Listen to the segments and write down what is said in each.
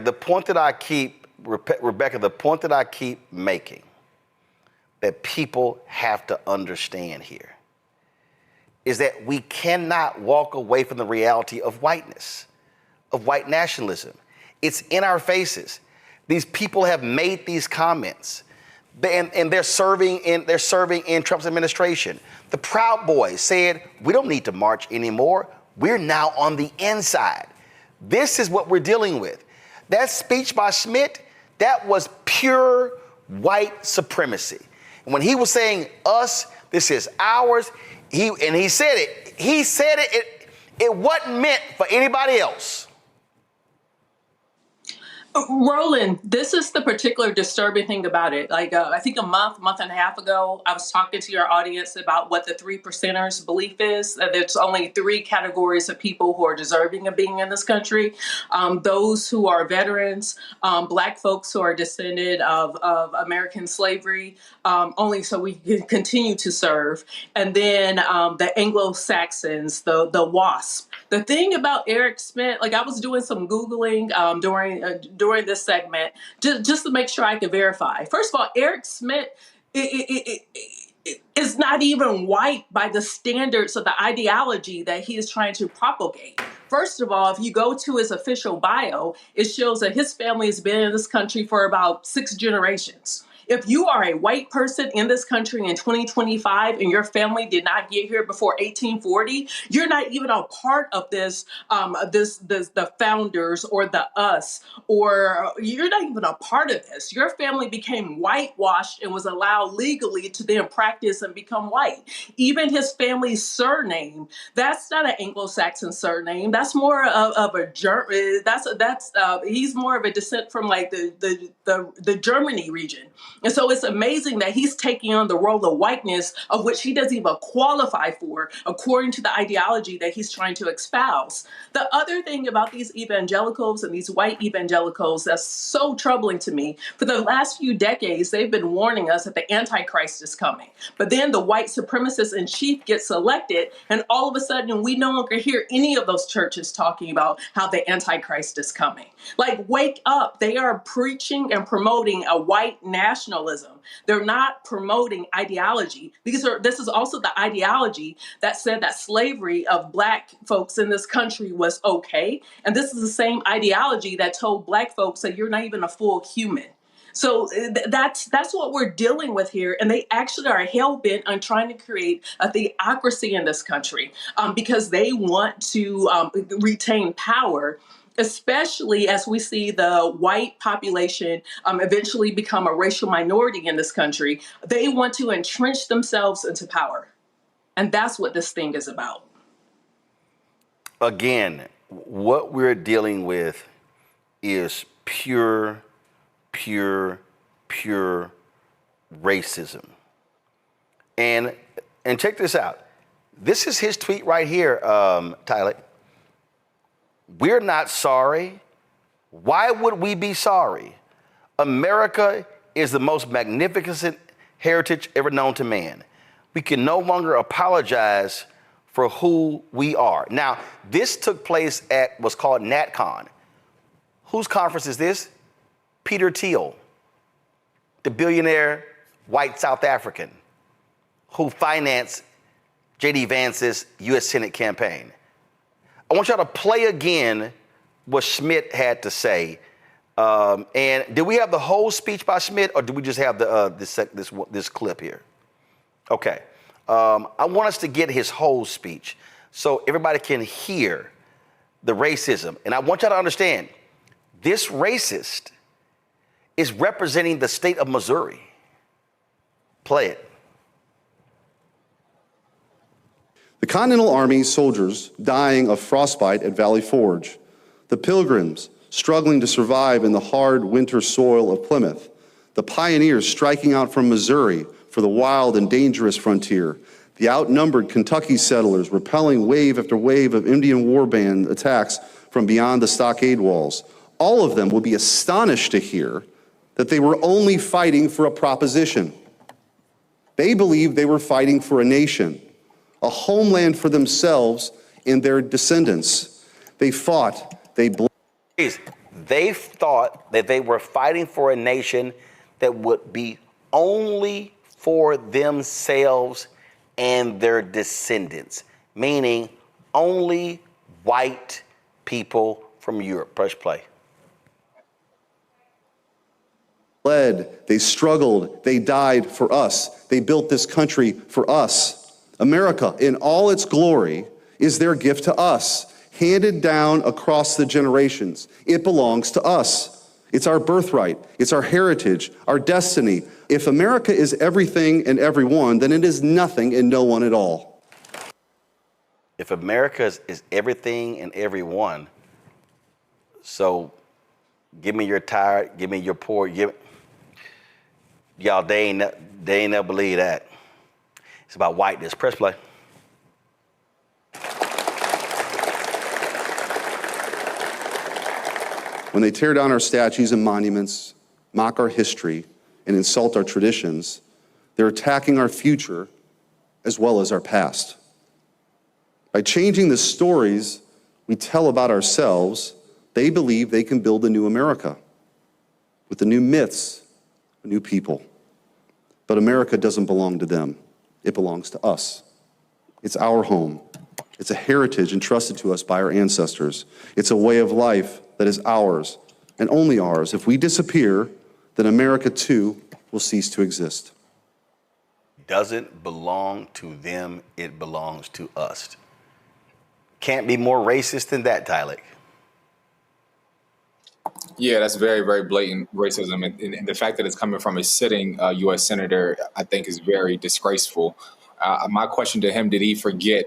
The point that I keep, Rebecca, the point that I keep making, that people have to understand here, is that we cannot walk away from the reality of whiteness, of white nationalism. It's in our faces. These people have made these comments, and they're serving in Trump's administration. The Proud Boys said, we don't need to march anymore. We're now on the inside. This is what we're dealing with. That speech by Schmitt, that was pure white supremacy. And when he was saying us, this is ours, he said it, it wasn't meant for anybody else. Roland, this is the particular disturbing thing about it. Like, I think a month and a half ago, I was talking to your audience about what the 3%ers belief is, that there's only 3 categories of people who are deserving of being in this country. Those who are veterans, Black folks who are descended of American slavery, only so we can continue to serve. And then the Anglo-Saxons, the WASP. The thing about Eric Schmitt, like I was doing some Googling during this segment, just to make sure I could verify. First of all, Eric Schmitt is not even white by the standards of the ideology that he is trying to propagate. First of all, if you go to his official bio, it shows that his family has been in this country for about 6 generations. If you are a white person in this country in 2025 and your family did not get here before 1840, you're not even a part of this, the founders or the us, or you're not even a part of this. Your family became whitewashed and was allowed legally to then practice and become white. Even his family's surname, that's not an Anglo-Saxon surname. That's more of a German. He's more of a descent from like the Germany region. And so it's amazing that he's taking on the role of whiteness, of which he doesn't even qualify for, according to the ideology that he's trying to espouse. The other thing about these evangelicals and these white evangelicals that's so troubling to me, for the last few decades, they've been warning us that the Antichrist is coming. But then the white supremacist in chief gets elected, and all of a sudden we no longer hear any of those churches talking about how the Antichrist is coming. Like, wake up. They are preaching and promoting a white nationalism. They're not promoting ideology, because this is also the ideology that said that slavery of Black folks in this country was okay. And this is the same ideology that told Black folks that you're not even a full human. So that's what we're dealing with here. And they actually are hell-bent on trying to create a theocracy in this country because they want to retain power, especially as we see the white population eventually become a racial minority in this country. They want to entrench themselves into power. And that's what this thing is about. Again, what we're dealing with is pure racism. And check this out. This is his tweet right here, Tyler. We're not sorry. Why would we be sorry? America is the most magnificent heritage ever known to man. We can no longer apologize for who we are. Now, this took place at what's called NatCon. Whose conference is this? Peter Thiel, the billionaire white South African who financed J.D. Vance's U.S. Senate campaign. I want y'all to play again what Schmitt had to say. And did we have the whole speech by Schmitt, or do we just have this clip here? Okay. I want us to get his whole speech so everybody can hear the racism. And I want y'all to understand, this racist is representing the state of Missouri. Play it. The Continental Army soldiers dying of frostbite at Valley Forge, the Pilgrims struggling to survive in the hard winter soil of Plymouth, the pioneers striking out from Missouri for the wild and dangerous frontier, the outnumbered Kentucky settlers repelling wave after wave of Indian war band attacks from beyond the stockade walls. All of them will be astonished to hear that they were only fighting for a proposition. They believed they were fighting for a nation, a homeland for themselves and their descendants. They fought, they bled. They thought that they were fighting for a nation that would be only for themselves and their descendants, meaning only white people from Europe. Press play. They struggled, they died for us. They built this country for us. America, in all its glory, is their gift to us, handed down across the generations. It belongs to us. It's our birthright. It's our heritage, our destiny. If America is everything and everyone, then it is nothing and no one at all. If America is everything and everyone, so give me your tired, give me your poor, y'all, they ain't never believe that. It's about whiteness. Press play. When they tear down our statues and monuments, mock our history, and insult our traditions, they're attacking our future as well as our past. By changing the stories we tell about ourselves, they believe they can build a new America with the new myths, a new people. But America doesn't belong to them. It belongs to us. It's our home. It's a heritage entrusted to us by our ancestors. It's a way of life that is ours and only ours. If we disappear, then America too will cease to exist. It doesn't belong to them, it belongs to us. Can't be more racist than that, Tyler. Yeah, that's very, very blatant racism. And the fact that it's coming from a sitting U.S. Senator, I think, is very disgraceful. My question to him, did he forget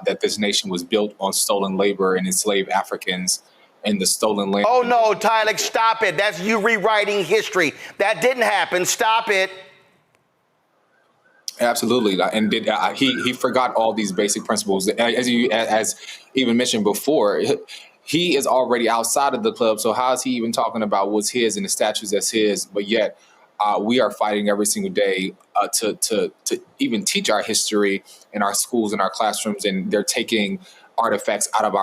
that this nation was built on stolen labor and enslaved Africans in the stolen land? Oh, no, Tyler, stop it. That's you rewriting history. That didn't happen. Stop it. Absolutely, and he forgot all these basic principles. As even mentioned before, he is already outside of the club. So how is he even talking about what's his and the statues that's his? But yet, we are fighting every single day to even teach our history in our schools and our classrooms, and they're taking artifacts out of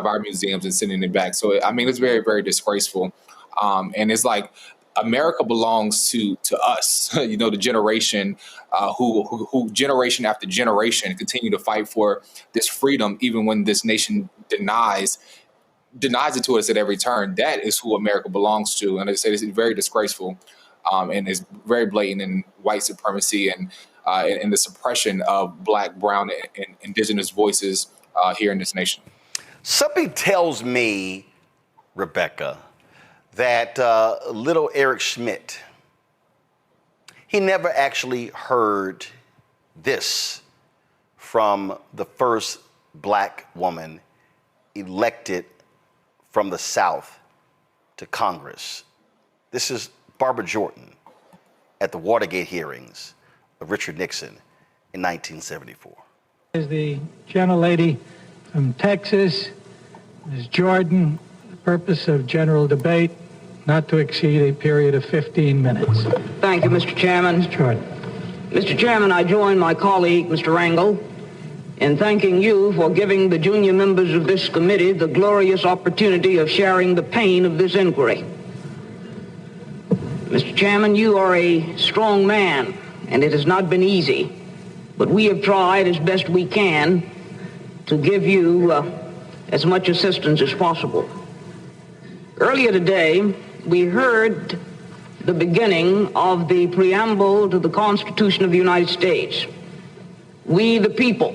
our museums and sending it back. So I mean, it's very, very disgraceful, and it's like America belongs to us. You know, the generation who generation after generation continue to fight for this freedom, even when this nation denies it to us at every turn. That is who America belongs to, and I say this is very disgraceful, and is very blatant in white supremacy and the suppression of Black, Brown, and indigenous voices here in this nation. Something tells me, Rebecca, that little Eric Schmitt, he never actually heard this from the first Black woman elected from the South to Congress. This is Barbara Jordan at the Watergate hearings of Richard Nixon in 1974. Is the gentlelady from Texas, Ms. Jordan, the purpose of general debate, not to exceed a period of 15 minutes. Thank you, Mr. Chairman. Ms. Jordan. Mr. Chairman, I join my colleague, Mr. Rangel, in thanking you for giving the junior members of this committee the glorious opportunity of sharing the pain of this inquiry. Mr. Chairman, you are a strong man, and it has not been easy, but we have tried as best we can to give you as much assistance as possible. Earlier today, we heard the beginning of the preamble to the Constitution of the United States. We the people.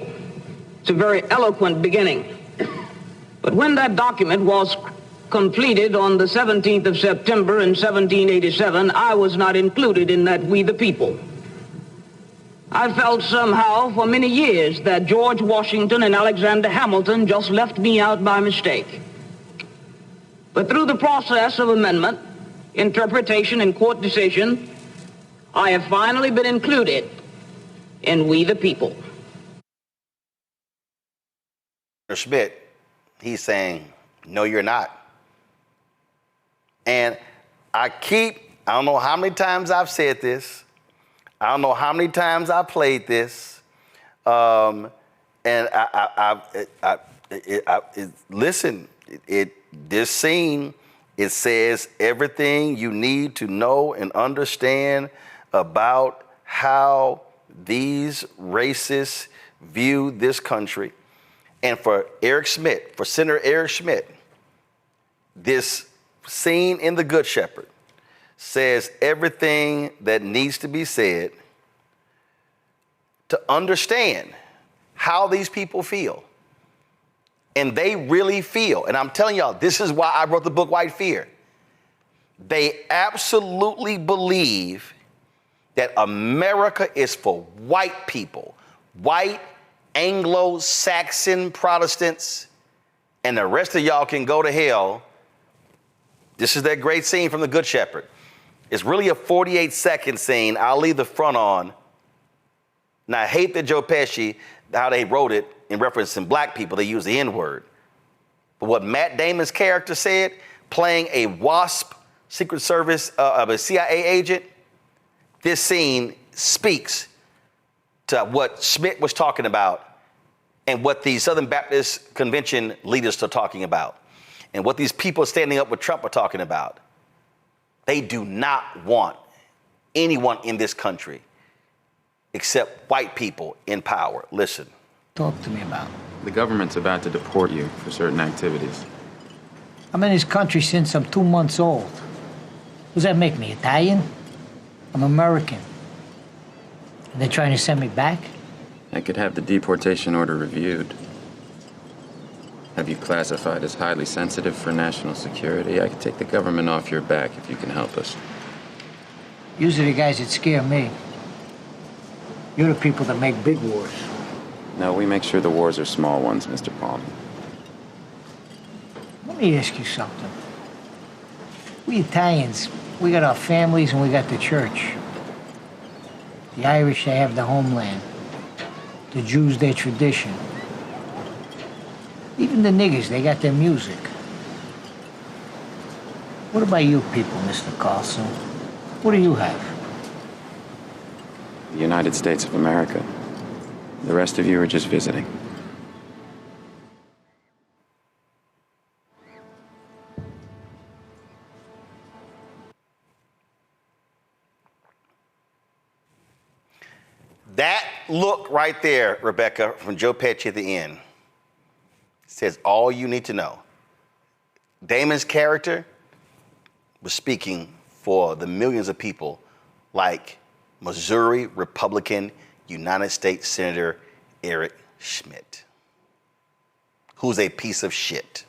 It's a very eloquent beginning. But when that document was completed on the 17th of September in 1787, I was not included in that we the people. I felt somehow for many years that George Washington and Alexander Hamilton just left me out by mistake. But through the process of amendment, interpretation, and court decision, I have finally been included in we the people. Schmitt, he's saying, no, you're not. And I don't know how many times I've said this. I don't know how many times I played this. And listen, this scene It says everything you need to know and understand about how these racists view this country. And for Eric Schmitt, for Senator Eric Schmitt, this scene in The Good Shepherd says everything that needs to be said to understand how these people feel. And they really feel, and I'm telling y'all, this is why I wrote the book White Fear. They absolutely believe that America is for white people, white Anglo-Saxon Protestants, and the rest of y'all can go to hell. This is that great scene from The Good Shepherd. It's really a 48-second scene. I'll leave the front on. Now, I hate that Joe Pesci, how they wrote it in referencing black people, they use the N-word. But what Matt Damon's character said, playing a WASP Secret Service of a CIA agent, this scene speaks to what Schmitt was talking about and what the Southern Baptist Convention leaders are talking about and what these people standing up with Trump are talking about. They do not want anyone in this country except white people in power. Listen. Talk to me about. The government's about to deport you for certain activities. I'm in this country since I'm 2 months old. Does that make me Italian? I'm American. And they're trying to send me back? I could have the deportation order reviewed. Have you classified as highly sensitive for national security? I could take the government off your back if you can help us. Usually the guys that scare me. You're the people that make big wars. No, we make sure the wars are small ones, Mr. Palmer. Let me ask you something. We Italians, we got our families and we got the church. The Irish, they have the homeland. The Jews, their tradition. Even the niggers, they got their music. What about you people, Mr. Carlson? What do you have? The United States of America. The rest of you are just visiting. That look right there, Rebecca, from Joe Pesci at the end, says all you need to know. Damon's character was speaking for the millions of people like Missouri Republican United States Senator Eric Schmitt, who's a piece of shit.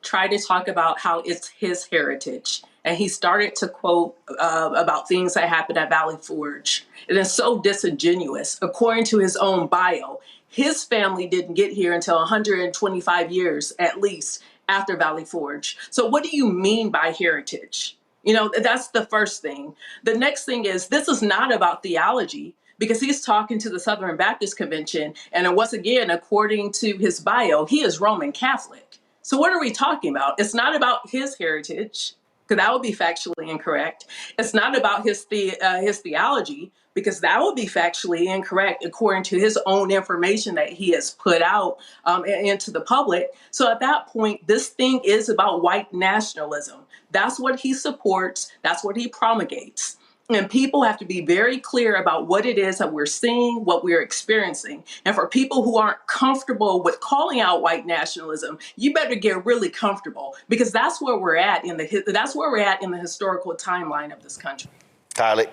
Try to talk about how it's his heritage. And he started to quote about things that happened at Valley Forge. It is so disingenuous. According to his own bio, his family didn't get here until 125 years, at least, after Valley Forge. So what do you mean by heritage? You know, that's the first thing. The next thing is, this is not about theology, because he's talking to the Southern Baptist Convention. And once again, according to his bio, he is Roman Catholic. So what are we talking about? It's not about his heritage, because that would be factually incorrect. It's not about his theology, because that would be factually incorrect according to his own information that he has put out into the public. So at that point, this thing is about white nationalism. That's what he supports. That's what he promulgates. And people have to be very clear about what it is that we're seeing, what we're experiencing. And for people who aren't comfortable with calling out white nationalism, you better get really comfortable, because that's where we're at in the historical timeline of this country. Tyler.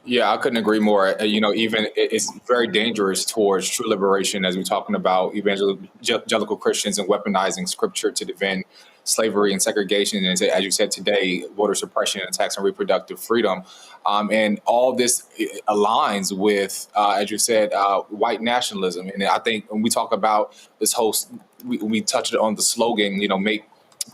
Yeah, I couldn't agree more. Even it's very dangerous towards true liberation, as we're talking about evangelical Christians and weaponizing scripture to defend slavery and segregation, and as you said today, voter suppression and attacks on reproductive freedom. And all this aligns with, as you said, white nationalism. And I think when we talk about this whole, we touched on the slogan, make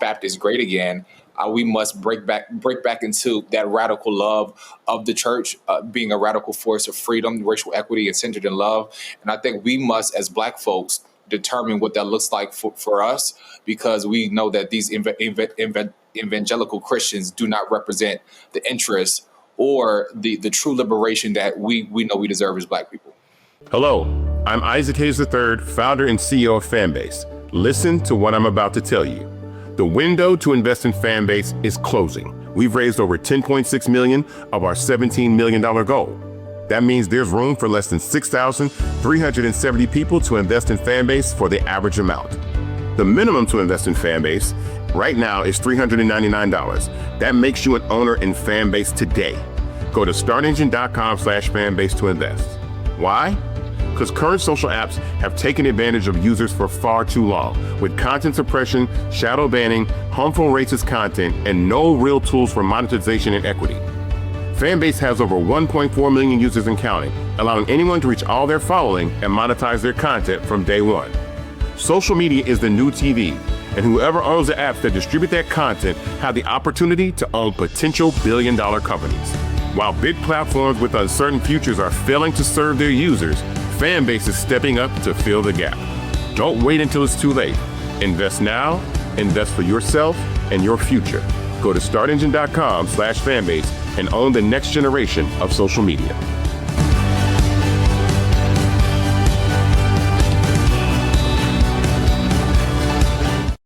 Baptists great again. We must break back into that radical love of the church, being a radical force of freedom, racial equity, and centered in love. And I think we must, as Black folks, determine what that looks like for us, because we know that these evangelical Christians do not represent the interests or the true liberation that we know we deserve as Black people. Hello, I'm Isaac Hayes III, founder and CEO of Fanbase. Listen to what I'm about to tell you. The window to invest in Fanbase is closing. We've raised over $10.6 million of our $17 million goal. That means there's room for less than 6,370 people to invest in Fanbase for the average amount. The minimum to invest in Fanbase right now is $399. That makes you an owner in Fanbase today. Go to startengine.com/fanbase to invest. Why? Because current social apps have taken advantage of users for far too long, with content suppression, shadow banning, harmful racist content, and no real tools for monetization and equity. Fanbase has over 1.4 million users and counting, allowing anyone to reach all their following and monetize their content from day one. Social media is the new TV, and whoever owns the apps that distribute that content have the opportunity to own potential billion-dollar companies. While big platforms with uncertain futures are failing to serve their users, Fanbase is stepping up to fill the gap. Don't wait until it's too late. Invest now, invest for yourself and your future. Go to startengine.com/fanbase and own the next generation of social media.